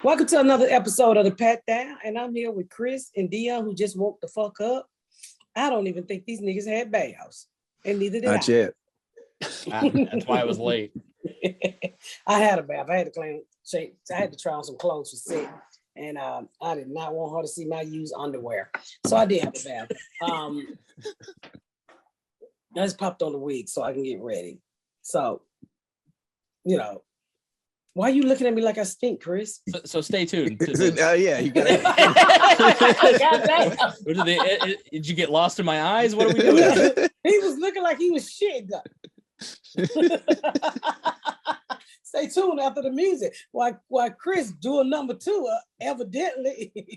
Welcome to another episode of the Pat Down, and I'm here with Chris and Dion, who just woke the fuck up. I don't even think these niggas had baths, and neither did Not yet. That's why I was late. I had a bath. I had to clean, shake. I had to try on some clothes for set, and I did not want her to see my used underwear, so I did have a bath. I just popped on the wig so I can get ready. So, you know. Why are you looking at me like I stink, Chris? So stay tuned. Yeah, you got it. Did you get lost in my eyes? What are we doing? He was looking like he was shit. Stay tuned after the music. Why Chris doing number 2, evidently.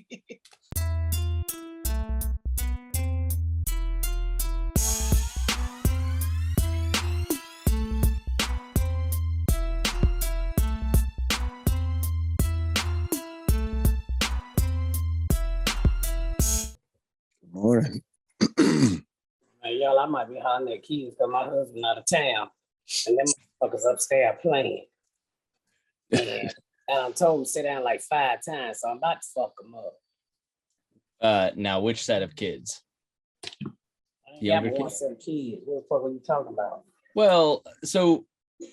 Morning. Hey, y'all, I might be hollering at kids because my husband out of town and them motherfuckers upstairs playing. And I told him to sit down like 5 times, so I'm about to fuck them up. Now, which set of kids? Younger kids. One set of kids. What the fuck are you talking about? Well, so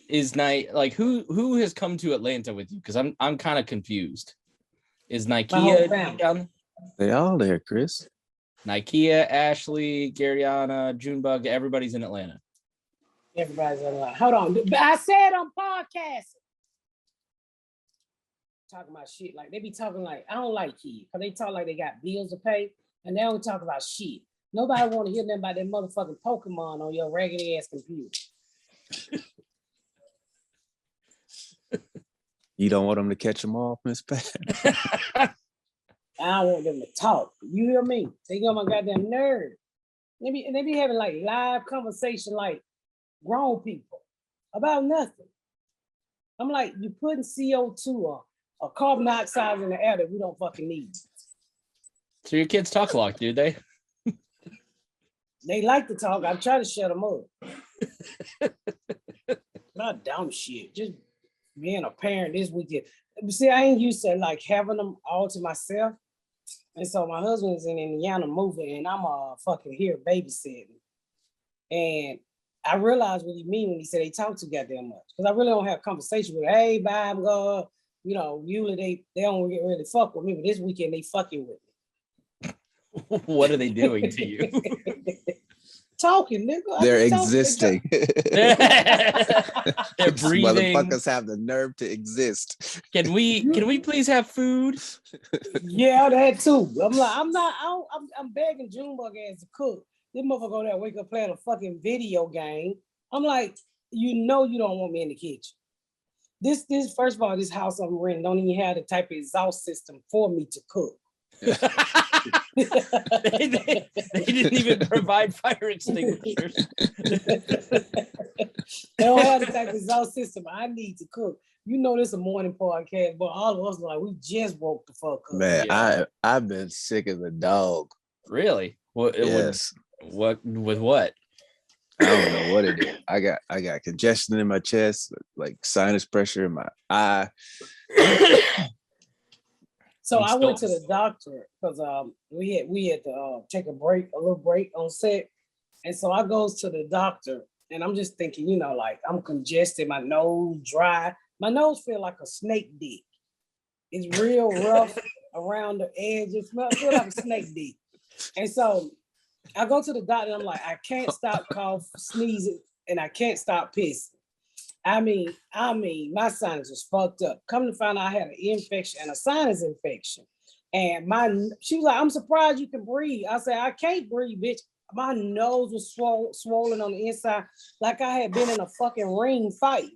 is Night like who has come to Atlanta with you? Because I'm kind of confused. Is Nikea down? They all there, Chris. Nikea, Ashley, Garyana, Junebug, everybody's in Atlanta. Everybody's in Atlanta. Hold on. I said I'm podcasting. Talking about shit. Like they be talking like, I don't like kids. Because they talk like they got bills to pay. And they don't talk about shit. Nobody want to hear nothing about that motherfucking Pokemon on your raggedy ass computer. You don't want them to catch them off, Miss Pat? I don't want them to talk. You hear me? They got my goddamn nerd. They be having like live conversation like grown people about nothing. I'm like, you putting CO2 or carbon dioxide in the air that we don't fucking need. So your kids talk a lot, do they? They like to talk. I try to shut them up. Not dumb shit. Just being a parent this weekend. See, I ain't used to like having them all to myself. And so my husband's in Indiana moving and I'm fucking here babysitting. And I realized what he mean when he said they talk too goddamn much. Because I really don't have a conversation with, hey, bye, I'm going. You know, usually they don't get really fuck with me, but this weekend they fucking with me. What are they doing to you? Talking, nigga. They're existing. They're breathing. Motherfuckers have the nerve to exist. Can we please have food? Yeah, that too. I'm begging Junebug ass to cook. This motherfucker go there, wake up playing a fucking video game. I'm like, you know you don't want me in the kitchen. This first of all, this house I'm renting don't even have the type of exhaust system for me to cook. they didn't even provide fire extinguishers. They don't have the type of exhaust system I need to cook. You know this is a morning podcast, but all of us are like, we just woke the fuck up. Man, yeah. I've been sick as a dog. Really? Yes. What with what? I don't know what it is. I got congestion in my chest, like sinus pressure in my eye. So I went to the doctor because we had to take a little break on set. And so I goes to the doctor and I'm just thinking, you know, like I'm congested, my nose dry. My nose feel like a snake dick. It's real rough around the edge. It feel like a snake dick. And so I go to the doctor and I'm like, I can't stop coughing, sneezing, and I can't stop pissing. I mean, my sinus was fucked up. Come to find out I had an infection and a sinus infection. And she was like, I'm surprised you can breathe. I said, I can't breathe, bitch. My nose was swollen on the inside like I had been in a fucking ring fight.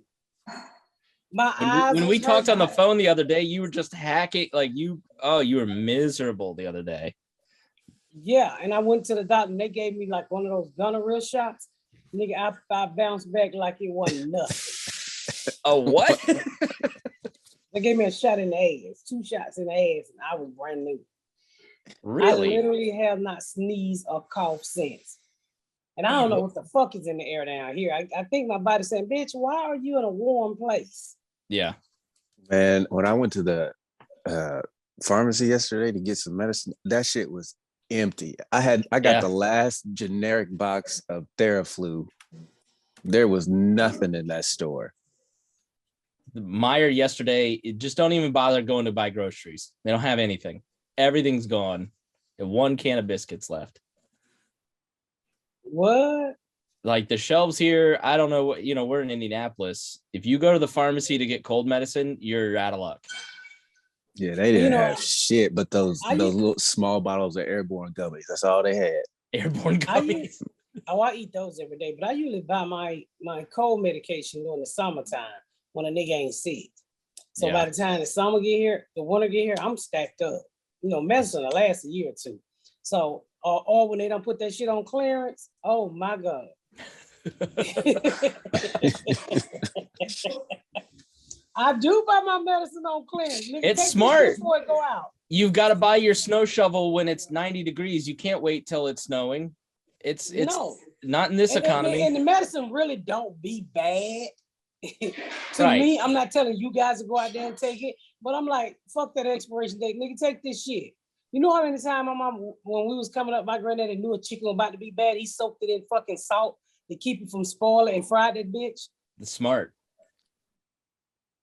When we talked on the phone the other day, you were just hacking, like you were miserable the other day. Yeah, and I went to the doctor and they gave me like one of those gonorrhea shots. Nigga, I bounced back like it wasn't nothing. Oh, what? They gave me a shot in the ass, 2 shots in the ass, and I was brand new. Really? I literally have not sneezed or coughed since. And I don't know what the fuck is in the air down here. I think my body's saying, bitch, why are you in a warm place? Yeah. Man, when I went to the pharmacy yesterday to get some medicine. That shit was empty. I got the last generic box of Theraflu. There was nothing in that store. Meyer yesterday, just don't even bother going to buy groceries. They don't have anything. Everything's gone. And 1 can of biscuits left. What? Like the shelves here, I don't know what, we're in Indianapolis. If you go to the pharmacy to get cold medicine, you're out of luck. Yeah, they didn't have shit, but those little small bottles of airborne gummies. That's all they had. Airborne gummies. I eat those every day, but I usually buy my cold medication during the summertime when a nigga ain't sick. So by the time the summer get here, the winter get here, I'm stacked up. Medicine will last a year or two. So, or when they don't put that shit on clearance, oh my God. I do buy my medicine on clearance. Nigga, it's smart. Before it go out. You've got to buy your snow shovel when it's 90 degrees. You can't wait till it's snowing. It's not in this economy. And the medicine really don't be bad. To me, I'm not telling you guys to go out there and take it, but I'm like, fuck that expiration date. Nigga, take this shit. You know how many times my mom, when we was coming up, my granddaddy knew a chicken was about to be bad. He soaked it in fucking salt to keep it from spoiling and fried that bitch. It's smart.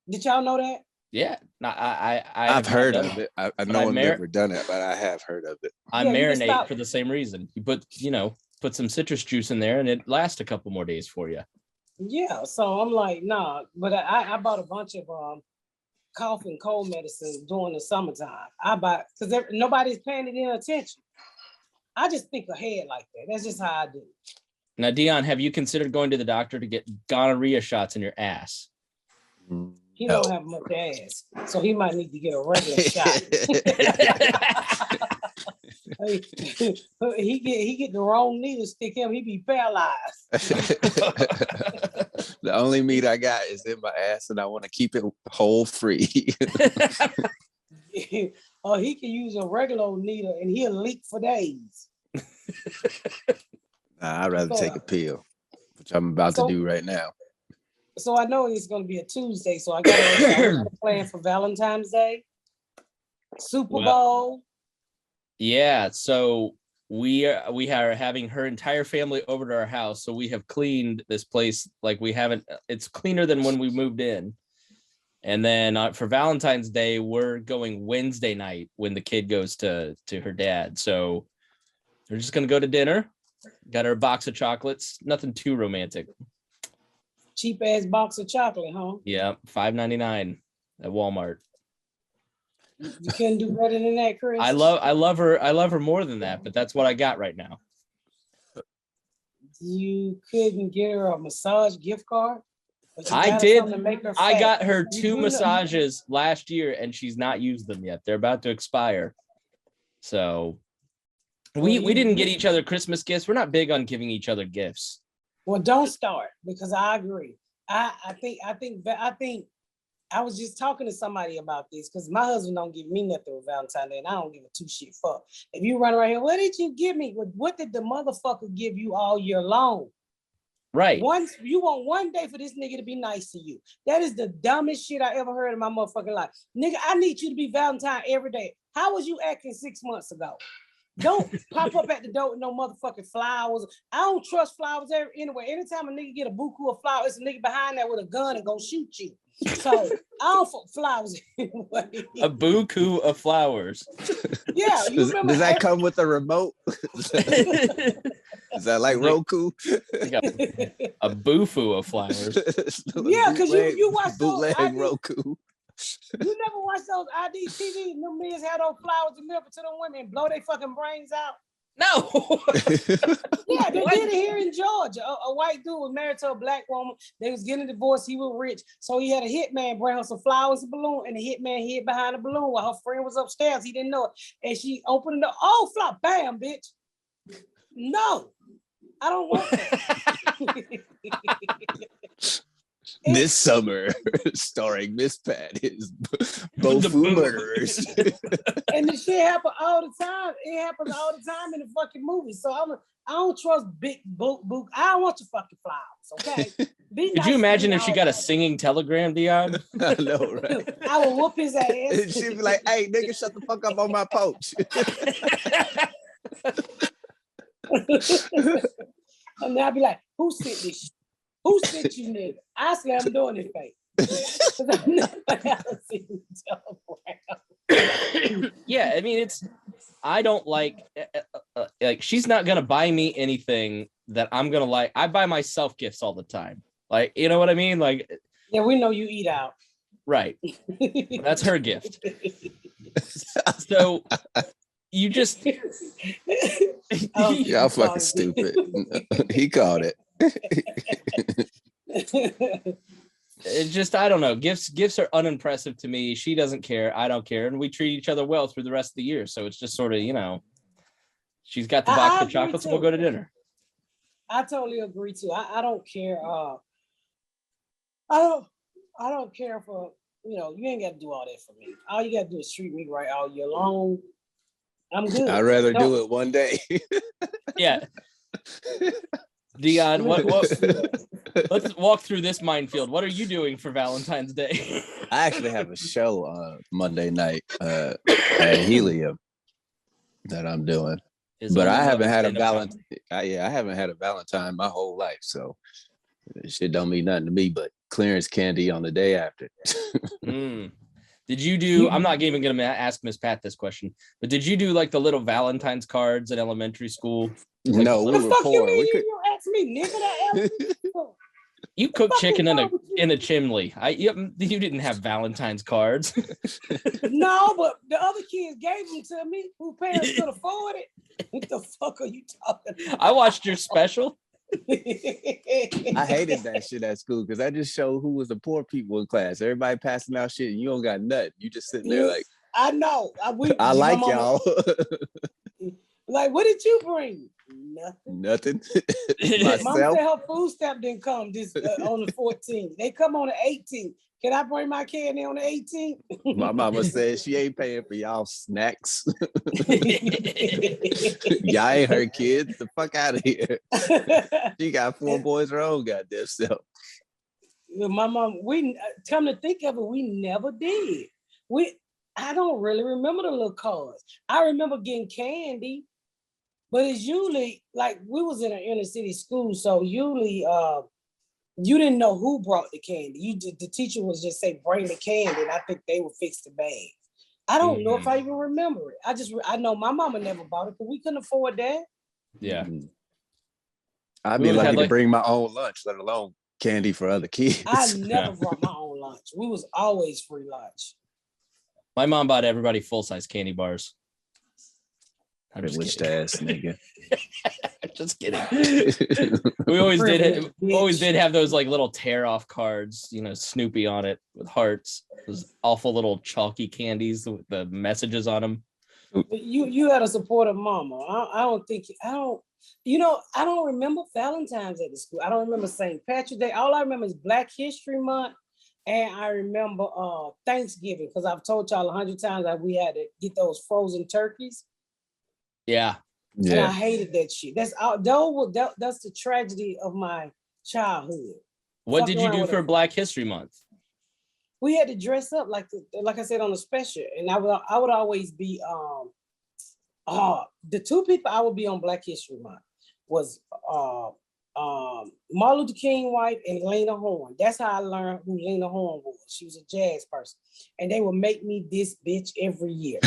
Did y'all know that? Yeah. No, I've heard of it. I know I've never done it, but I have heard of it. I marinate for the same reason. You put some citrus juice in there and it lasts a couple more days for you. Yeah, so I'm like, nah, but I bought a bunch of cough and cold medicine during the summertime. I buy because nobody's paying it any attention. I just think ahead like that. That's just how I do. Now, Dion, have you considered going to the doctor to get gonorrhea shots in your ass? He don't have much ass, so he might need to get a regular shot. he get the wrong needle stick him, he be paralyzed. The only meat I got is in my ass, and I want to keep it hole free. Or he can use a regular old needle, and he'll leak for days. Nah, I'd rather take a pill, which I'm about to do right now. So I know it's going to be a Tuesday, so I got to plan for Valentine's Day, Super Bowl. Yeah, so we are having her entire family over to our house. So we have cleaned this place like we haven't. It's cleaner than when we moved in. And then for Valentine's Day, we're going Wednesday night when the kid goes to her dad. So we're just going to go to dinner. Got her a box of chocolates. Nothing too romantic. Cheap ass box of chocolate, huh? Yeah, $5.99 at Walmart. You couldn't do better than that, Chris. I love her more than that, but that's what I got right now. You couldn't get her a massage gift card? I did. I got her 2 massages last year and she's not used them yet. They're about to expire. So we didn't get each other Christmas gifts. We're not big on giving each other gifts. Well, don't start, because I agree. I think I was just talking to somebody about this, because my husband don't give me nothing with Valentine's Day, and I don't give a 2 shit fuck. If you run around here, what did you give me? What did the motherfucker give you all year long? Right. Once you want one day for this nigga to be nice to you. That is the dumbest shit I ever heard in my motherfucking life. Nigga, I need you to be Valentine every day. How was you acting 6 months ago? Don't pop up at the door with no motherfucking flowers. I don't trust flowers anyway. Anytime a nigga get a buku of flowers, it's a nigga behind that with a gun and gonna shoot you. So I don't fuck flowers anyway. A buku of flowers. Yeah, you remember? Does that come with a remote? Is that like Roku? Like a bufu of flowers. Yeah, because you watch bootleg those Roku. You never watch those ID TV? Them men had those flowers delivered to them women and blow their fucking brains out. No. Yeah, they did it here in Georgia. A white dude was married to a black woman. They was getting a divorce. He was rich, so he had a hitman bring her some flowers and balloon, and the hitman hid behind the balloon while her friend was upstairs. He didn't know it, and she opened the flower. Bam, bitch. No, I don't want that. This summer, starring Miss Pat, is both murderers. And the shit happens all the time. It happens all the time in the fucking movie. So I don't trust Big Book. I don't want your fucking flowers, okay? Could you imagine if she got a singing telegram, Dion? I know, right? I will whoop his ass. She'd be like, "Hey, nigga, shut the fuck up on my porch." And I'll be like, who sent this shit? Who sent you, nigga? I slam the door in his face. I've never seen telegram. Yeah, I mean, I don't like she's not gonna buy me anything that I'm gonna like. I buy myself gifts all the time. Like, you know what I mean? Like, yeah, we know you eat out. Right. That's her gift. So you just y'all fucking stupid. He called it. It just, I don't know. Gifts are unimpressive to me. She doesn't care. I don't care. And we treat each other well through the rest of the year. So it's just sort of, she's got the box of chocolates and we'll go to dinner. I totally agree too. I don't care. I don't care for, you ain't got to do all that for me. All you got to do is treat me right all year long. I'm good. I'd rather do it one day. Yeah. Dion, what let's walk through this minefield. What are you doing for Valentine's Day? I actually have a show on Monday night at Helium that I'm doing. But I haven't had a Valentine. I haven't had a Valentine my whole life, so shit don't mean nothing to me but clearance candy on the day after. Did you do, I'm not even going to ask Miss Pat this question, but did you do like the little Valentine's cards in elementary school? No, we were poor. You ask me, nigga. You cook chicken in a chimney. You didn't have Valentine's cards. No, but the other kids gave them to me who parents could afford it. What the fuck are you talking about? I watched your special. I hated that shit at school because I just showed who was the poor people in class. Everybody passing out shit and you don't got nothing. You just sitting there like, I know. I like y'all. Like, what did you bring? Nothing. Mom said her food stamp didn't come this on the 14th. They come on the 18th. Can I bring my candy on the 18th? My mama said she ain't paying for y'all snacks. Y'all ain't her kids. The fuck out of here. She got 4 boys her own goddamn self. My mom, we come to think of it, we never did. I don't really remember the little cards. I remember getting candy, but it's usually like we was in an inner city school, so usually you didn't know who brought the candy. The teacher was just say, bring the candy, and I think they would fix the bag. I don't know if I even remember it. I know my mama never bought it, but we couldn't afford that. Yeah. I'd be lucky to bring my own lunch, let alone candy for other kids. I never brought my own lunch. We was always free lunch. My mom bought everybody full-size candy bars. I'm just ass nigga. Just kidding. We always did have those like little tear-off cards, Snoopy on it with hearts. Those awful little chalky candies with the messages on them. You had a supportive mama. I don't remember Valentine's at the school. I don't remember St. Patrick's Day. All I remember is Black History Month. And I remember Thanksgiving, because I've told y'all 100 times that we had to get those frozen turkeys. Yeah. And I hated that shit. That's the tragedy of my childhood. What did you do for Black History Month? We had to dress up like I said on the special, and I would always be the 2 people I would be on Black History Month was Martin Luther King wife and Lena Horne. That's how I learned who Lena Horne was. She was a jazz person, and they would make me this bitch every year,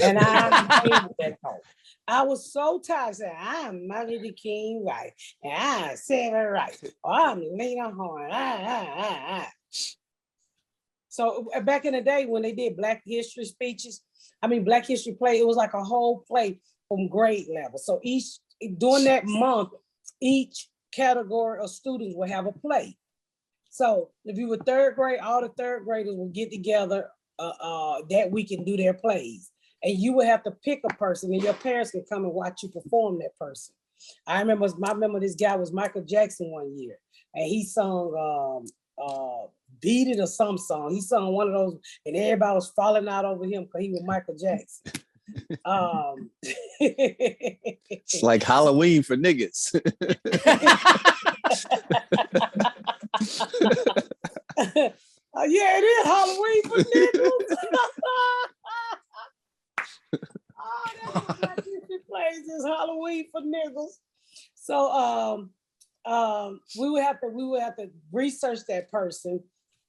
and I hated that hoe. I was so tired saying, I'm Martin Luther King wife, and I'm Sarah Rice, or I'm Lena Horne. So back in the day when they did Black History Black History play, it was like a whole play from grade level. So during that month, each category of students will have a play. So if you were 3rd grade, all the 3rd graders will get together that week and do their plays. And you would have to pick a person, and your parents can come and watch you perform that person. I remember this guy was Michael Jackson one year, and he sung Beat It or some song. He sung one of those, and everybody was falling out over him because he was Michael Jackson. It's like Halloween for niggas. Yeah, it is Halloween for niggas. Oh, that's what he plays is Halloween for niggas. So we would have to research that person,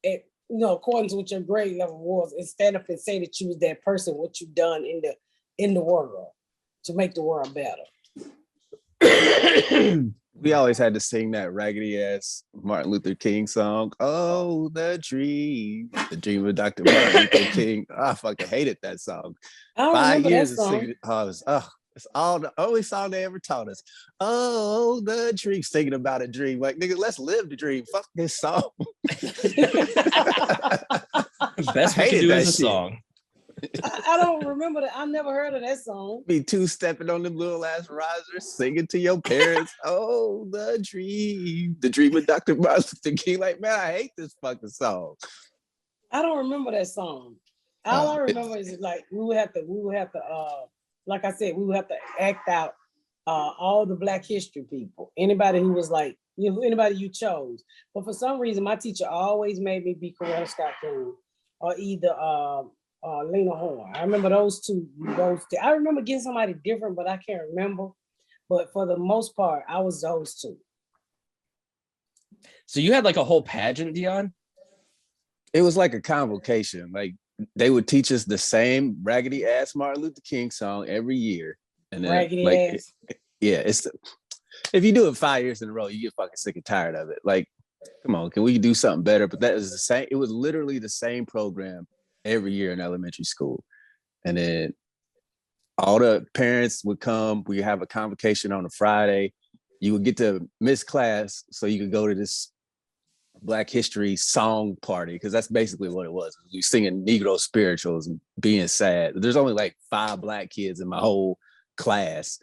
and according to what your grade level was, and stand up and say that you was that person, what you done in the world to make the world better. We always had to sing that raggedy ass Martin Luther King song. Oh, the dream of Dr. Martin Luther King. I fucking hated that song. I don't 5 remember years that of song. singing. It's all the only song they ever taught us. Oh, the dream, singing about a dream. Like, nigga, let's live the dream. Fuck this song. Best we can do is a song. I don't remember that. I never heard of that song. Be two-stepping on them little ass risers, singing to your parents. Oh, the dream of Dr. Martin Luther King. Like, man, I hate this fucking song. I don't remember that song. All I remember is like we would have to like I said, we would have to act out all the Black history people. Anybody who was like, anybody you chose. But for some reason, my teacher always made me be Coretta Scott King or either Lena Horne. I remember those two. I remember getting somebody different, but I can't remember. But for the most part, I was those two. So you had like a whole pageant, Dion? It was like a convocation. Like, they would teach us the same raggedy ass Martin Luther King song every year. And then, raggedy like, ass. If you do it 5 years in a row, you get fucking sick and tired of it. Like, come on, can we do something better? But that was the same. It was literally the same program every year in elementary school. And then all the parents would come. We have a convocation on a Friday. You would get to miss class so you could go to this Black history song party, because that's basically what it was. We singing Negro spirituals and being sad. There's only like 5 Black kids in my whole class,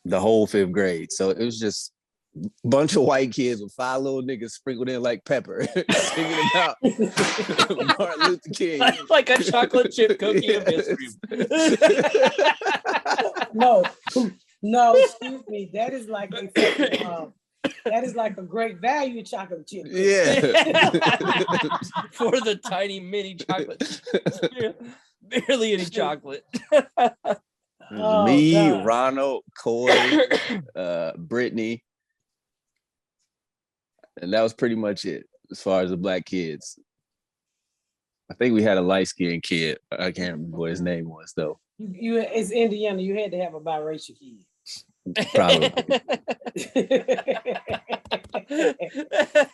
the whole 5th grade. So it was just a bunch of white kids with 5 little niggas sprinkled in like pepper, singing about Martin Luther King. Like a chocolate chip cookie of history. No, excuse me. That is like that is like a great value chocolate chip. Yeah. For the tiny mini chocolate. Barely any chocolate. Me, God. Ronald, Coy, Brittany. And that was pretty much it as far as the Black kids. I think we had a light-skinned kid. I can't remember what his name was, though. It's Indiana. You had to have a biracial kid. Probably.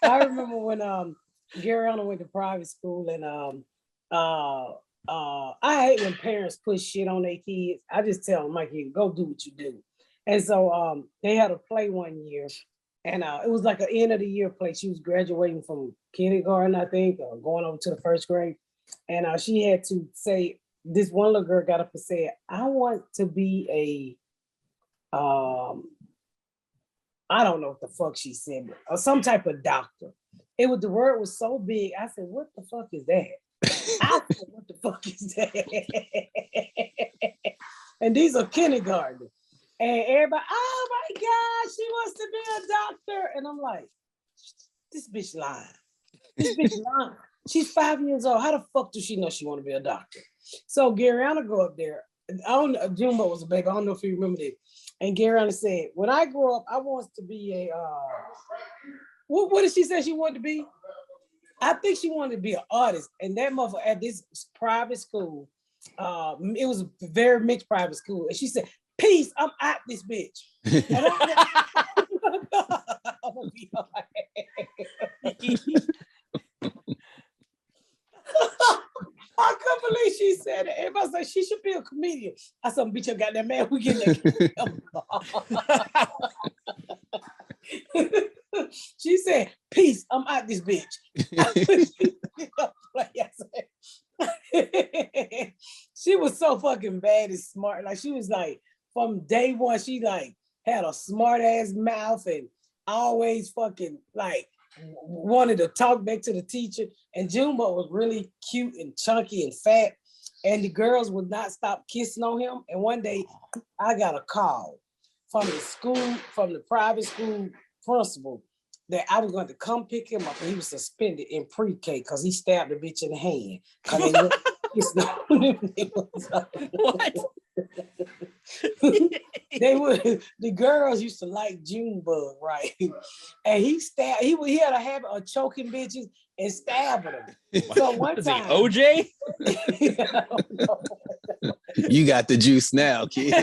I remember when Gary Arnold went to private school, and I hate when parents put shit on their kids. I just tell them, like, you go do what you do. And so they had a play one year, and it was like an end of the year play. She was graduating from kindergarten, I think, or going over to the 1st grade. And she had to say, this one little girl got up and said, I want to be I don't know what the fuck she said, or some type of doctor. The word was so big. I said, what the fuck is that? I said, what the fuck is that? And these are kindergarten. And everybody, oh my God, she wants to be a doctor. And I'm like, this bitch lying. This bitch lying. She's 5 years old. How the fuck does she know she want to be a doctor? So Garyana go up there. I don't know, Jumbo was a baby. I don't know if you remember that. And Garyana said, when I grow up, I want to be a, what did she say she wanted to be? I think she wanted to be an artist. And that motherfucker at this private school, it was a very mixed private school. And she said, peace, I'm out this bitch. And I'm gonna be all right. I couldn't believe she said it. Everybody said she should be a comedian. I said, bitch, you got that man. We getting that. She said, peace, I'm out this bitch. She was so fucking bad and smart. Like, she was like, from day one, she like had a smart ass mouth and always fucking like wanted to talk back to the teacher, and Junebug was really cute and chunky and fat, and the girls would not stop kissing on him. And one day, I got a call from the private school principal that I was going to come pick him up, and he was suspended in pre-K because he stabbed a bitch in the hand. What? The girls used to like Junebug, right? And he had a habit of choking bitches and stabbing them. So one time, OJ? You got the juice now, kid.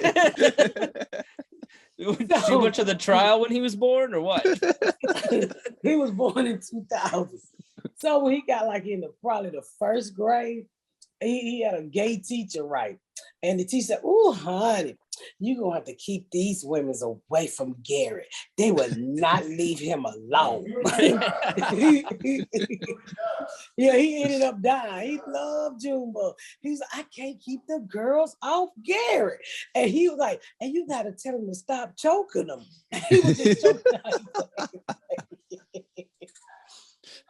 Too much of the trial when he was born, or what? He was born in 2000. So when he got like in probably the first grade, he had a gay teacher, right? And the teacher said, "Oh, honey, you're gonna have to keep these women away from Garrett. They will not leave him alone." Yeah, he ended up dying. He loved Junebug. He was like, "I can't keep the girls off Garrett." And he was like, "And you gotta tell him to stop choking them." He was just choking.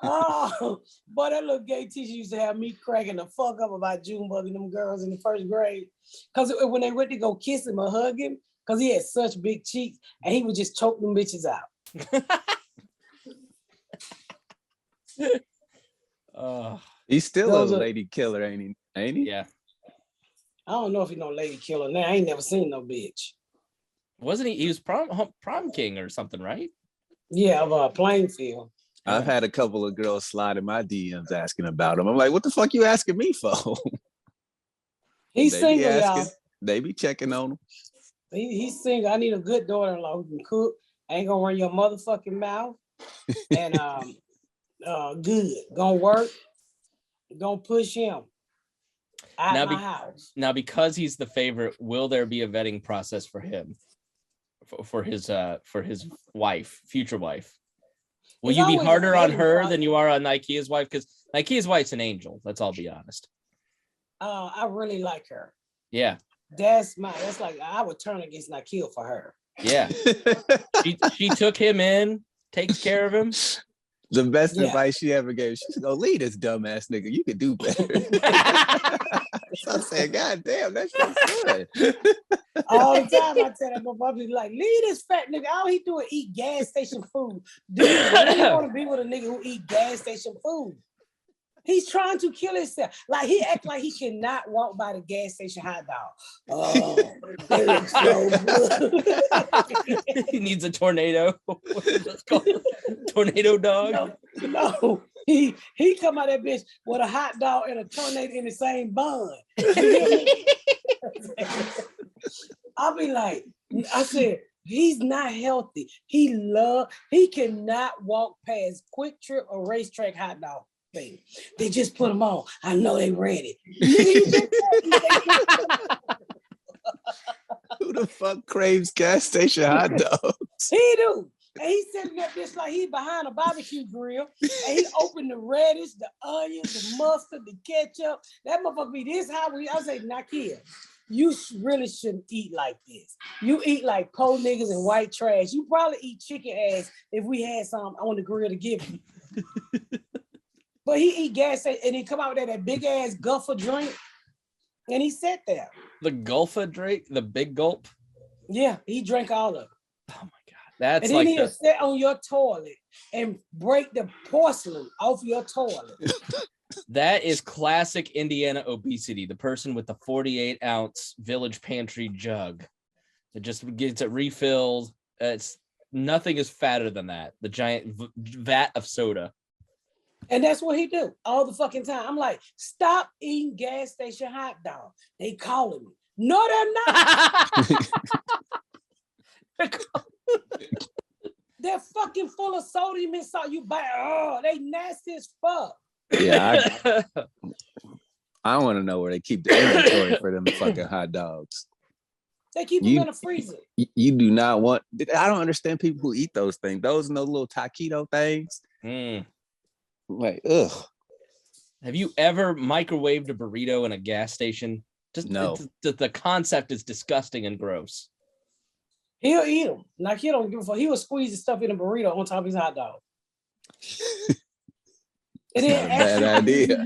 Oh, but that little gay teacher used to have me cracking the fuck up about Junebug and them girls in the first grade. Because when they went to go kiss him or hug him, because he had such big cheeks, and he would just choke them bitches out. He's still a lady killer, ain't he? Yeah. I don't know if he's no lady killer now. I ain't never seen no bitch. Wasn't he? He was prom king or something, right? Yeah, of Plainfield. I've had a couple of girls slide in my DMs asking about him. I'm like, what the fuck you asking me for? He's single, y'all. They be checking on him. He's single. I need a good daughter-in-law who can cook. Ain't gonna run your motherfucking mouth. And good. Gonna work. Gonna push him out of my house. Now, because he's the favorite, will there be a vetting process for him? For his wife, future wife? Will you be harder on her than you are on Nikea's wife? Because Nikea's wife's an angel. Let's all be honest. I really like her. Yeah. That's like I would turn against Nikea for her. Yeah. she took him in, takes care of him. The best advice she ever gave. She's gonna leave this dumbass nigga. You could do better. So I'm saying, God damn, that's so good. All the time I tell that motherfucker, like, leave this fat nigga. All he do is eat gas station food. Dude, you don't want to be with a nigga who eat gas station food. He's trying to kill himself. Like, he act like he cannot walk by the gas station hot dog. Oh, they look so good. He needs a tornado. What's called? Tornado dog? No. He come out that bitch with a hot dog and a tornado in the same bun. I'll be like, I said, he's not healthy. He cannot walk past Quick Trip or Racetrack hot dog. They just put them on. I know they ready. Who the fuck craves gas station hot dogs? He do. And he's sitting there just like he behind a barbecue grill. And he opened the radish, the onions, the mustard, the ketchup. That motherfucker be this high. I say, Nakia, you really shouldn't eat like this. You eat like po niggas and white trash. You probably eat chicken ass if we had some on the grill to give you. But he eat gas and he come out with that big ass gulper drink. And he sat there. The gulper drink? The big gulp? Yeah, he drank all of it. Oh my God. That's and then he'll sit on your toilet and break the porcelain off your toilet. That is classic Indiana obesity. The person with the 48-ounce Village Pantry jug that just gets it refilled. Nothing is fatter than that. The giant vat of soda. And that's what he do all the fucking time. I'm like, stop eating gas station hot dog. They calling me. No, they're not. They're fucking full of sodium and salt. You buy, they nasty as fuck. Yeah, I want to know where they keep the inventory for them fucking hot dogs. They keep them in the freezer. You do not want. I don't understand people who eat those things. Those and those little taquito things. Like, ugh. Have you ever microwaved a burrito in a gas station? Just no. The concept is disgusting and gross. He'll eat them. Like, he don't give a fuck. He will squeeze the stuff in a burrito on top of his hot dog. It ain't Not a bad idea.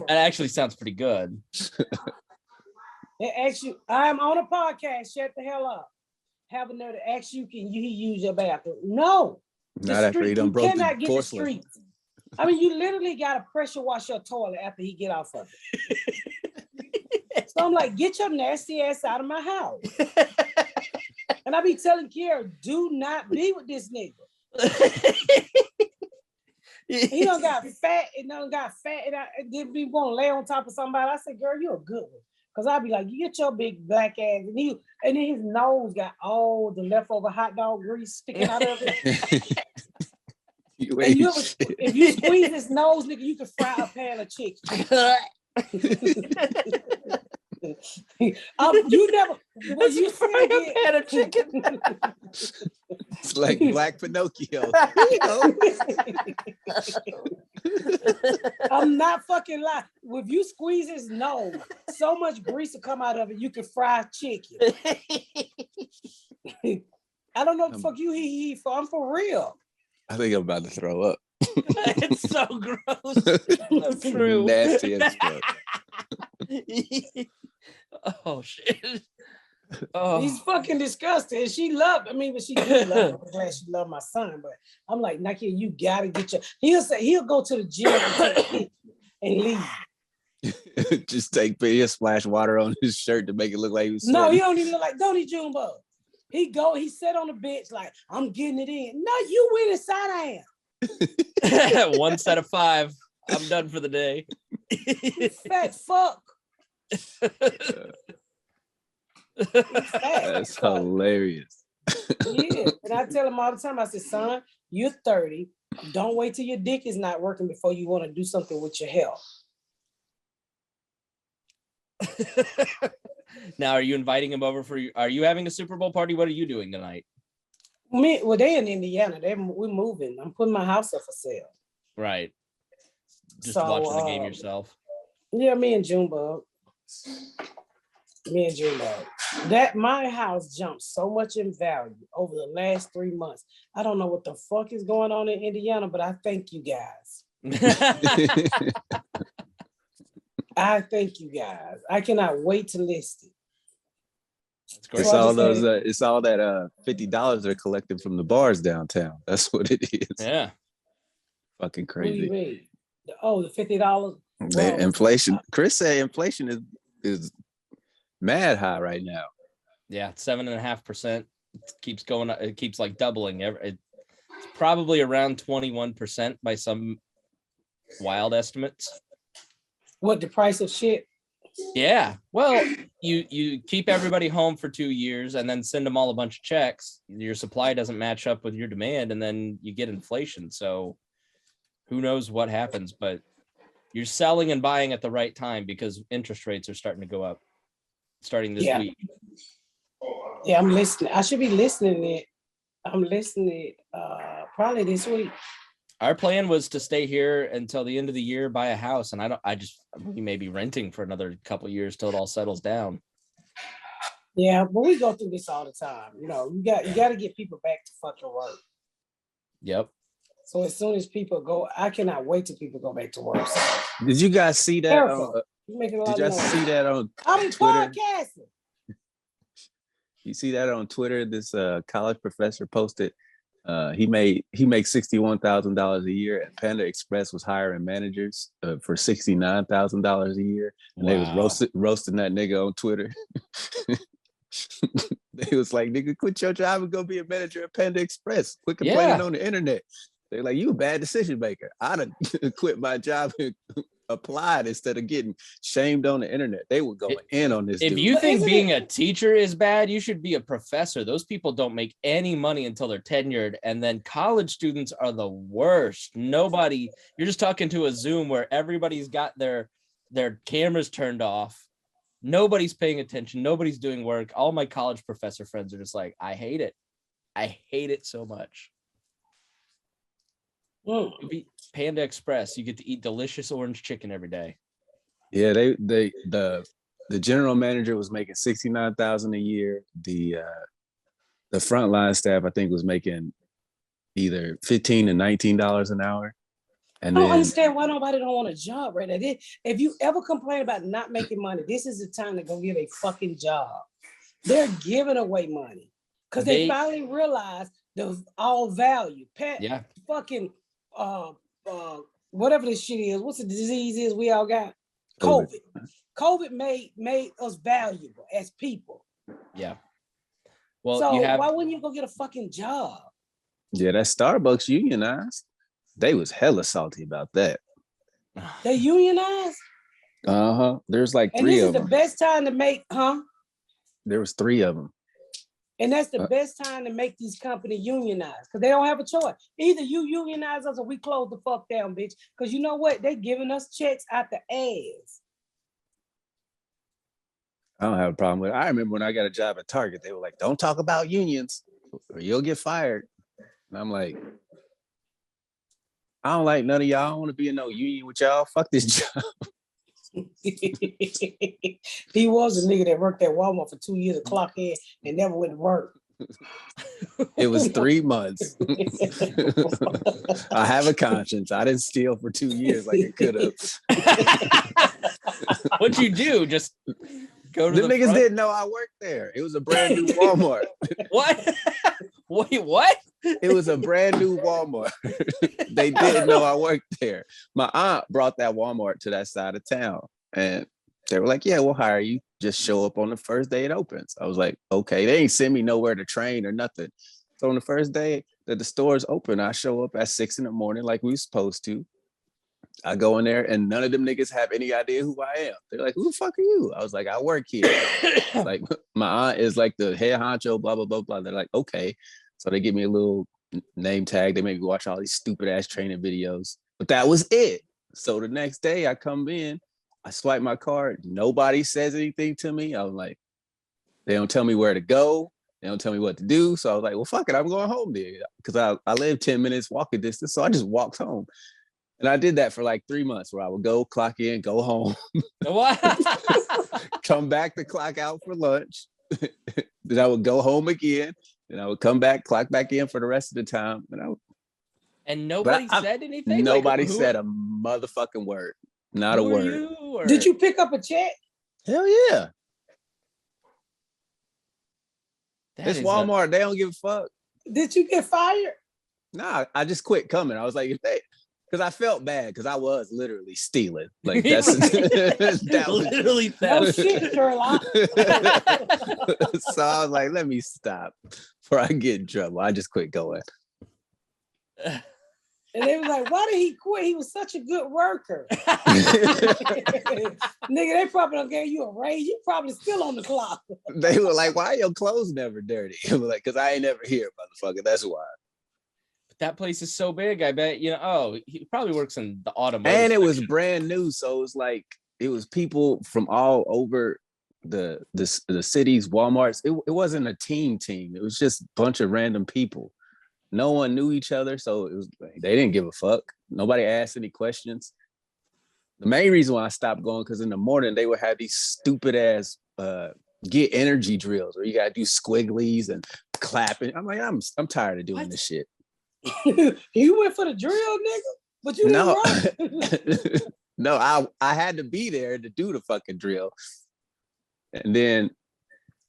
That actually sounds pretty good. It asks you, I'm on a podcast, shut the hell up. Have another ask you, can you use your bathroom? No. Not after he done broke the porcelain. The streets. I mean, you literally got to pressure wash your toilet after he get off of it. So I'm like, get your nasty ass out of my house. And I be telling Kiara, do not be with this nigga. He done got fat and then be want to lay on top of somebody. I said, girl, you're a good one. Cause I'd be like, you get your big black ass, and then his nose got all the leftover hot dog grease sticking out of it. If you squeeze his nose, nigga, you can fry a pan of chicken. You never. Well, you fry a pan of chicken. It's like Black Pinocchio. You know. I'm not fucking lying. If you squeeze his nose, so much grease will come out of it, you can fry chicken. I don't know what the fuck you he for. I'm for real. I think I'm about to throw up. It's so gross. That's true. Nasty as fuck. Oh shit. Oh, he's fucking disgusting. She loved. I mean, but she did love. I'm glad she loved my son. But I'm like, Nike, you gotta get your. He'll go to the gym and leave. Just he'll splash water on his shirt to make it look like he was sweating. No, he don't even look like Donnie Jumbo. He sat on the bench like, I'm getting it in. No, you went inside I am. 1 set of 5. I'm done for the day. Fat fuck. That's hilarious. Yeah, and I tell him all the time, I said, son, you're 30. Don't wait till your dick is not working before you want to do something with your health. Now, are you inviting him over are you having a Super Bowl party? What are you doing tonight? Well, they're in Indiana. We're moving. I'm putting my house up for sale. Right. Just watching the game yourself. Yeah, me and Junebug. That my house jumped so much in value over the last 3 months. I don't know what the fuck is going on in Indiana, but I thank you guys. I thank you guys. I cannot wait to list it. That's great. It's all that $50 they're collecting from the bars downtown. That's what it is. Yeah. Fucking crazy. What do you mean? The $50. Inflation. Chris said inflation is mad high right now. Yeah, 7.5%. It keeps going. It keeps like doubling. It's probably around 21% by some wild estimates. What, the price of shit? Yeah. Well, you keep everybody home for 2 years and then send them all a bunch of checks. Your supply doesn't match up with your demand, and then you get inflation. So who knows what happens, but you're selling and buying at the right time because interest rates are starting to go up starting this week. Yeah, I'm listening. I should be listening it. I'm listening probably this week. Our plan was to stay here until the end of the year, buy a house, and we may be renting for another couple of years till it all settles down. Yeah, but we go through this all the time. You know, you got to get people back to fucking work. Yep. So as soon as people go, I cannot wait till people go back to work. So, did you guys see that? Did you see that on I'm Twitter? Podcasting. You see that on Twitter? This college professor posted. He makes $61,000 a year, and Panda Express was hiring managers for $69,000 a year, and they was roasting that nigga on Twitter. They was like, "Nigga, quit your job and go be a manager at Panda Express. Quit complaining on the internet." They're like, "You a bad decision maker. I'd have quit my job and applied instead of getting shamed on the internet." They were going in on this. If you think being a teacher is bad, you should be a professor. Those people don't make any money until they're tenured, and then college students are the worst. You're just talking to a Zoom where everybody's got their cameras turned off. Nobody's paying attention. Nobody's doing work. All my college professor friends are just like, I hate it. I hate it so much. Panda Express, you get to eat delicious orange chicken every day. Yeah, the general manager was making $69,000 a year. The frontline staff, I think, was making either $15 to $19 an hour. And I don't then understand why nobody don't want a job right now. If you ever complain about not making money, this is the time to go get a fucking job. They're giving away money because they finally realized the all value. Fucking whatever this shit is. What's the disease is we all got? COVID. COVID made us valuable as people. Yeah. Well, so why wouldn't you go get a fucking job? Yeah, that Starbucks unionized. They was hella salty about that. They unionized? Uh-huh. There's like and 3 of them. And this is the best time to make, There was 3 of them. And that's the best time to make these companies unionize because they don't have a choice. Either you unionize us or we close the fuck down, bitch. Because you know what? They giving us checks out the ass. I don't have a problem with it. I remember when I got a job at Target, they were like, don't talk about unions or you'll get fired. And I'm like, I don't like none of y'all. I don't want to be in no union with y'all. Fuck this job. He was a nigga that worked at Walmart for 2 years to clock in and never went to work. It was 3 months. I have a conscience. I didn't steal for 2 years like I could have. What'd you do? Just go to the niggas front? Didn't know I worked there. It was a brand new Walmart. What? Wait, what? It was a brand new Walmart. They didn't know I worked there. My aunt brought that Walmart to that side of town. And they were like, yeah, we'll hire you. Just show up on the first day it opens. I was like, okay. They ain't send me nowhere to train or nothing. So on the first day that the stores open, I show up at 6 a.m. like we were supposed to. I go in there and none of them niggas have any idea who I am. They're like, who the fuck are you? I was like, I work here. Like my aunt is like the head honcho, blah, blah, blah, blah. They're like, okay. So they give me a little name tag. They make me watch all these stupid ass training videos. But that was it. So the next day I come in, I swipe my card. Nobody says anything to me. I was like, they don't tell me where to go. They don't tell me what to do. So I was like, well, fuck it. I'm going home there. Because I live 10 minutes walking distance. So I just walked home. And I did that for like 3 months where I would go clock in, go home, come back to clock out for lunch. Then I would go home again. Then I would come back, clock back in for the rest of the time. And nobody said anything? Nobody said a motherfucking word. Not a word. Did you pick up a check? Hell yeah. It's Walmart. They don't give a fuck. Did you get fired? Nah, I just quit coming. I was like, because I felt bad because I was literally stealing. Like that's that was literally that. Oh shit, Sherlock. So I was like, let me stop before I get in trouble. I just quit going. And they was like, why did he quit? He was such a good worker. Nigga, they probably don't give you a raise. You probably still on the clock. They were like, why are your clothes never dirty? Like, because I ain't never here, motherfucker. That's why. That place is so big, I bet, he probably works in the automotive and it section. was brand new, so it was like it was people from all over the city's Walmarts. It wasn't a team, it was just a bunch of random people. No one knew each other, so it was like, they didn't give a fuck. Nobody asked any questions. The main reason why I stopped going, because in the morning they would have these stupid ass get energy drills where you gotta do squigglies and clapping. I'm like, I'm tired of doing this shit. You went for the drill, nigga, but you didn't run. No, I had to be there to do the fucking drill, and then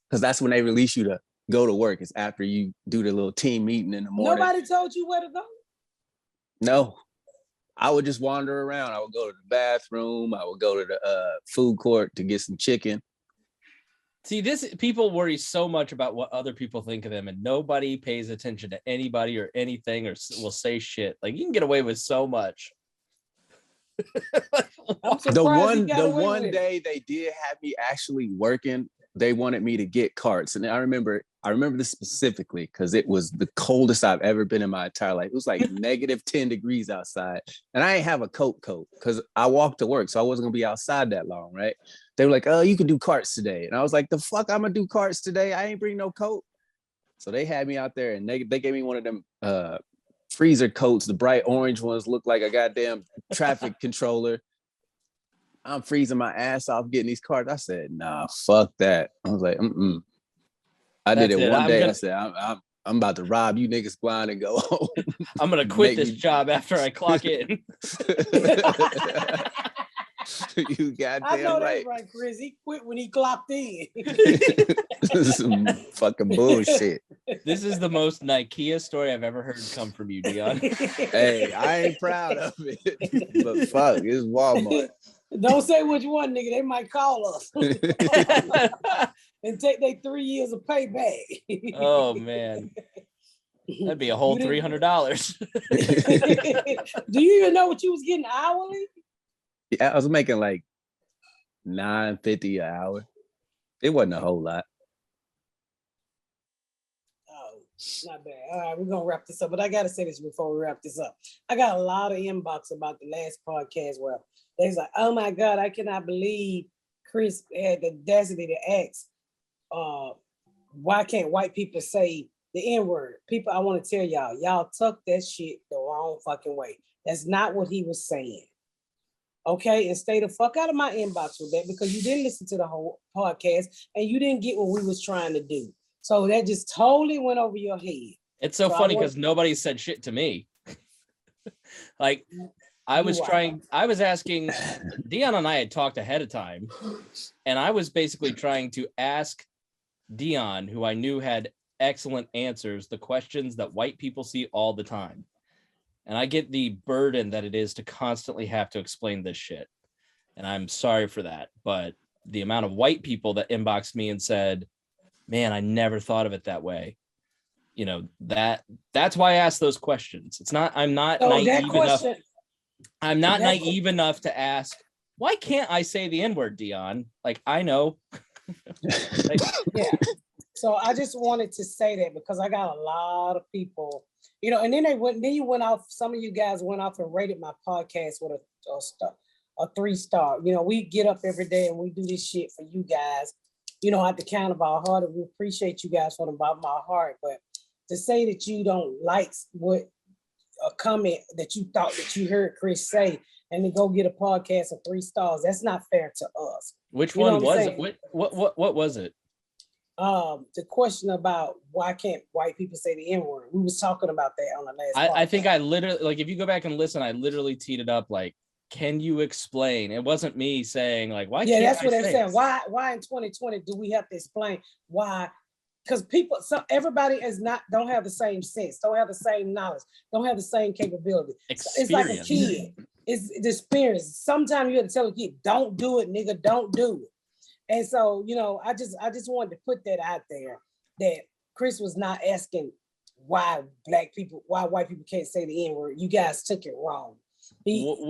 because that's when they release you to go to work. It's after you do the little team meeting in the morning. Nobody told you where to go? No, I would just wander around. I would go to the bathroom. I would go to the food court to get some chicken. See, people worry so much about what other people think of them, and nobody pays attention to anybody or anything or will say shit. Like, you can get away with so much. The one day they did have me actually working, they wanted me to get carts. And I remember this specifically because it was the coldest I've ever been in my entire life. It was like negative 10 degrees outside. And I ain't have a coat because I walked to work. So I wasn't going to be outside that long, right? They were like, oh, you can do carts today. And I was like, the fuck I'm going to do carts today? I ain't bring no coat. So they had me out there and they gave me one of them freezer coats. The bright orange ones look like a goddamn traffic controller. I'm freezing my ass off getting these carts. I said, nah, fuck that. I was like, I did it one day. I said, I'm I'm about to rob you niggas blind and go home. I'm gonna quit this job after I clock in. You goddamn I know right. that's right, Chris. He quit when he clocked in. This is some fucking bullshit. This is the most Nikea story I've ever heard come from you, Dion. Hey, I ain't proud of it, but fuck, it's Walmart. Don't say which one, nigga. They might call us and take their 3 years of payback. Oh man, that'd be a whole $300. Do you even know what you was getting hourly? Yeah, I was making like $9.50 an hour. It wasn't a whole lot. Oh, not bad. All right, we're gonna wrap this up. But I gotta say this before we wrap this up. I got a lot of inbox about the last podcast where they was like, oh my God, I cannot believe Chris had the audacity to ask, why can't white people say the N-word? People, I want to tell y'all took that shit the wrong fucking way. That's not what he was saying. Okay, and stay the fuck out of my inbox with that because you didn't listen to the whole podcast and you didn't get what we was trying to do. So that just totally went over your head. It's so funny because nobody said shit to me. Like I was asking, Dion and I had talked ahead of time, and I was basically trying to ask Dion, who I knew had excellent answers, the questions that white people see all the time. And I get the burden that it is to constantly have to explain this shit. And I'm sorry for that. But the amount of white people that inboxed me and said, man, I never thought of it that way. You know, that's why I asked those questions. It's not, I'm not naive enough. I'm not naive enough to ask, why can't I say the N-word, Dion? Like, I know. Like, yeah. So I just wanted to say that because I got a lot of people, you know, and then you went off, some of you guys went off and rated my podcast with a 3-star. You know, we get up every day and we do this shit for you guys, you know, at the count of our heart. And we appreciate you guys from the bottom of our heart. But to say that you don't like what a comment that you thought that you heard Chris say and then go get a podcast of 3 stars, that's not fair to us. Which one was it? What was it? The question about why can't white people say the N-word. We was talking about that on the last podcast. I think I literally, like, if you go back and listen, I literally teed it up like, can you explain? It wasn't me saying like, why can't that's what I they're saying. Why in 2020 do we have to explain why? Because everybody don't have the same sense, don't have the same knowledge, don't have the same capability. It's like a kid. It's the experience. Sometimes you have to tell a kid, don't do it, nigga, don't do it. And so, you know, I just wanted to put that out there that Chris was not asking why white people can't say the N-word. You guys took it wrong.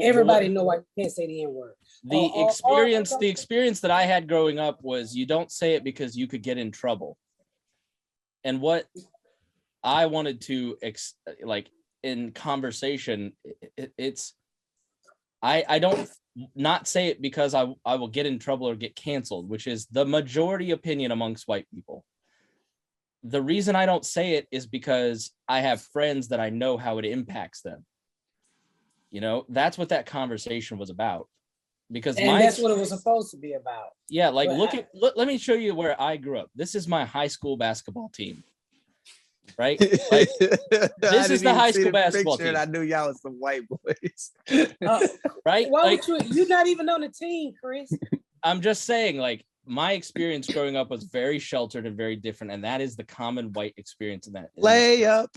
Everybody know why you can't say the N-word. The experience that I had growing up was you don't say it because you could get in trouble. And what I wanted to like in conversation, I don't not say it because I will get in trouble or get canceled, which is the majority opinion amongst white people. The reason I don't say it is because I have friends that I know how it impacts them. You know, that's what that conversation was about. Because that's what it was supposed to be about. Yeah, like let me show you where I grew up. This is my high school basketball team. Right? Like, this is the high school basketball team. I knew y'all was some white boys. Right? Why would you're not even on the team, Chris? I'm just saying, like, my experience growing up was very sheltered and very different, and that is the common white experience in that. Lay up.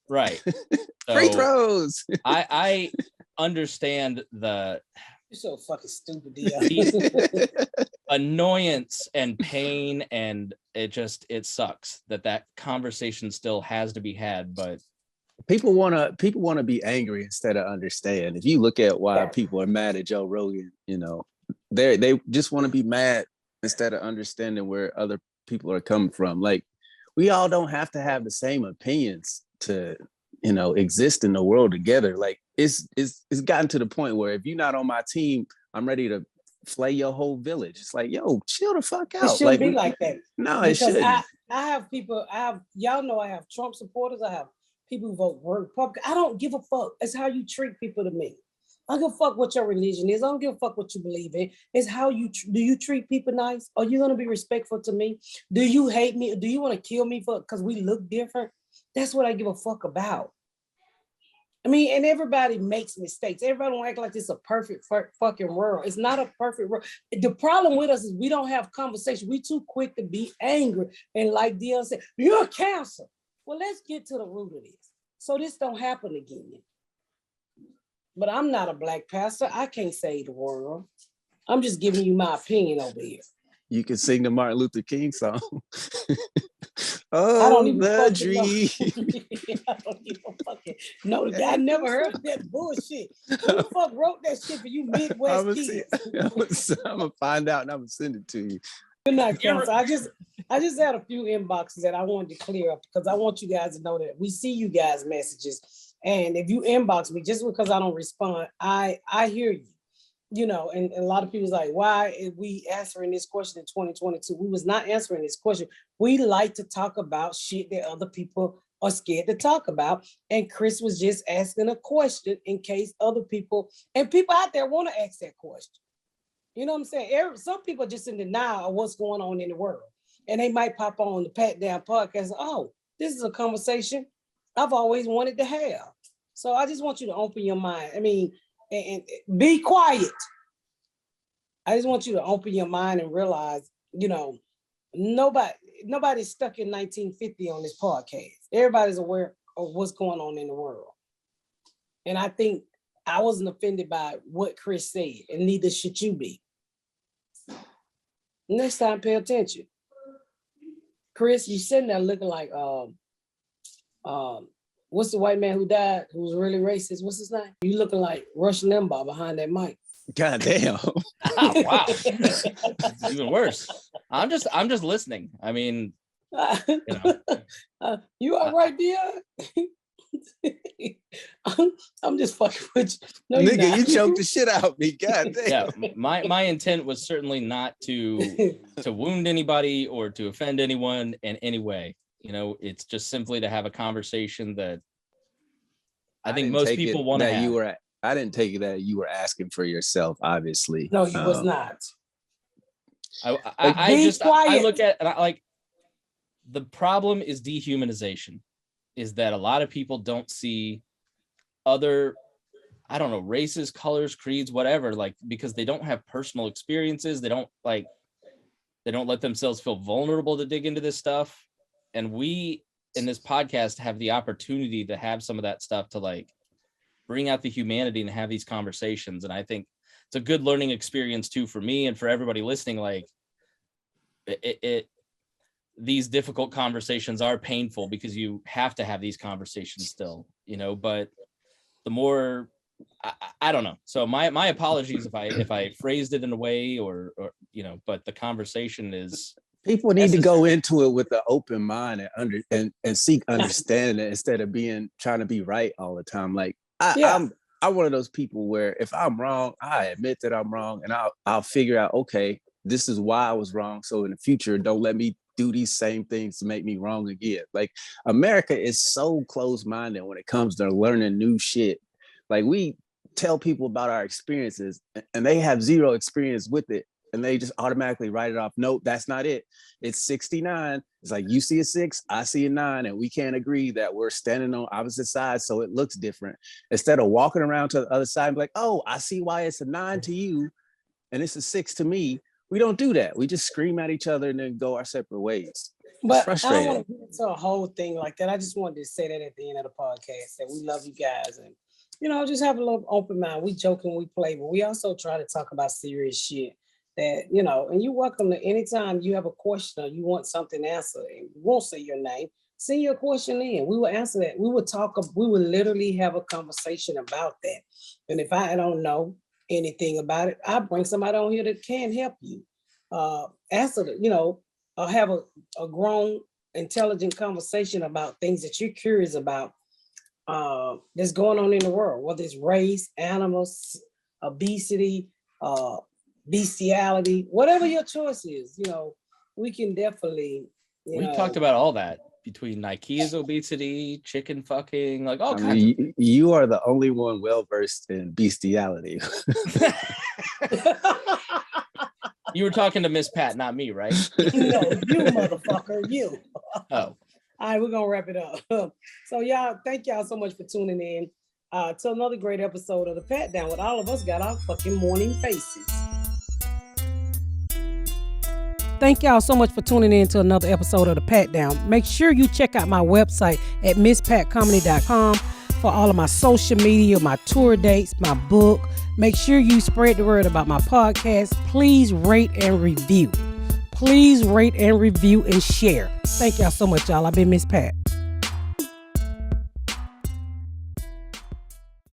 Right. So free throws. I understand the You're so fucking stupid, Dion. Annoyance and pain, and it sucks that conversation still has to be had. But people want to be angry instead of understand. If you look at why people are mad at Joe Rogan, you know, they just want to be mad instead of understanding where other people are coming from. Like, we all don't have to have the same opinions to, you know, exist in the world together. Like, it's gotten to the point where if you're not on my team, I'm ready to flay your whole village. It's like, yo, chill the fuck out. It shouldn't be like that. No, it shouldn't. I have people, y'all know I have Trump supporters, I have people who vote Republican. I don't give a fuck. It's how you treat people to me. I don't give a fuck what your religion is. I don't give a fuck what you believe in. It's how do you treat people nice? Are you gonna be respectful to me? Do you hate me? Do you want to kill me because we look different? That's what I give a fuck about. I mean, and everybody makes mistakes. Everybody don't act like this is a perfect fucking world. It's not a perfect world. The problem with us is we don't have conversation. We too quick to be angry. And like Dion said, you're cancer. Well, let's get to the root of this. So this don't happen again. But I'm not a black pastor. I can't save the world. I'm just giving you my opinion over here. You can sing the Martin Luther King song. I don't even the dream. I don't even fucking know the guy. I never heard of that bullshit. Who the fuck wrote that shit for you Midwest kids? I'm gonna find out and I'm gonna send it to you. You're not cancer. I just had a few inboxes that I wanted to clear up because I want you guys to know that we see you guys' messages. And if you inbox me, just because I don't respond, I hear you. You know, and a lot of people's like, why are we answering this question in 2022? We was not answering this question. We like to talk about shit that other people are scared to talk about. And Chris was just asking a question in case other people and people out there want to ask that question. You know what I'm saying? Some people are just in denial of what's going on in the world. And they might pop on the Pat Down podcast. Oh, this is a conversation I've always wanted to have. So I just want you to open your mind. I mean, and be quiet. I just want you to open your mind and realize, you know, nobody's stuck in 1950 on this podcast. Everybody's aware of what's going on in the world. And I think I wasn't offended by what Chris said, and neither should you be. Next time, pay attention. Chris, you sitting there looking like what's the white man who died, who was really racist? What's his name? You looking like Rush Limbaugh behind that mic. God damn. Oh, wow. It's even worse. I'm just listening. I mean, you know. You all right, Dion? I'm just fucking with you. No, nigga, you choked the shit out of me. God damn. Yeah, my intent was certainly not to wound anybody or to offend anyone in any way. You know, it's just simply to have a conversation that I think most people want to have. I didn't take it that you were asking for yourself, obviously. No, you was not. I look at and I like the problem is dehumanization, is that a lot of people don't see other, I don't know, races, colors, creeds, whatever, like, because they don't have personal experiences. They don't let themselves feel vulnerable to dig into this stuff. And we in this podcast have the opportunity to have some of that stuff to like bring out the humanity and have these conversations. And I think it's a good learning experience too for me and for everybody listening. Like these difficult conversations are painful because you have to have these conversations still, you know, but the more I don't know. So my apologies if I phrased it in a way or you know, but the conversation is. People need to go into it with an open mind and seek understanding instead of trying to be right all the time. Like I'm one of those people where if I'm wrong, I admit that I'm wrong, and I'll figure out, okay, this is why I was wrong. So in the future, don't let me do these same things to make me wrong again. Like America is so closed-minded when it comes to learning new shit. Like we tell people about our experiences and they have zero experience with it. And they just automatically write it off. Nope, that's not it. It's 69. It's like you see a 6, I see a 9, and we can't agree that we're standing on opposite sides, so it looks different. Instead of walking around to the other side and be like, oh, I see why it's a 9 to you, and it's a 6 to me. We don't do that. We just scream at each other and then go our separate ways. But I don't want to get into a whole thing like that. I just wanted to say that at the end of the podcast that we love you guys and you know, just have a little open mind. We joke and we play, but we also try to talk about serious shit. That, you know, and you're welcome to anytime you have a question or you want something answered and we won't say your name, send your question in. We will answer that. We will literally have a conversation about that. And if I don't know anything about it, I'll bring somebody on here that can help you. Answer it, you know, or have a grown, intelligent conversation about things that you're curious about that's going on in the world, whether it's race, animals, obesity, bestiality, whatever your choice is, you know, we can definitely We talked about all that between Nikea's obesity, chicken fucking, like all kinds. You are the only one well versed in bestiality. You were talking to Miss Pat, not me, right? No, you motherfucker, you. Oh. All right, we're gonna wrap it up. So y'all, thank y'all so much for tuning in to another great episode of the Pat Down with all of us got our fucking morning faces. Thank y'all so much for tuning in to another episode of the Pat Down. Make sure you check out my website at misspatcomedy.com for all of my social media, my tour dates, my book. Make sure you spread the word about my podcast. Please rate and review. Please rate and review and share. Thank y'all so much, y'all. I've been Miss Pat.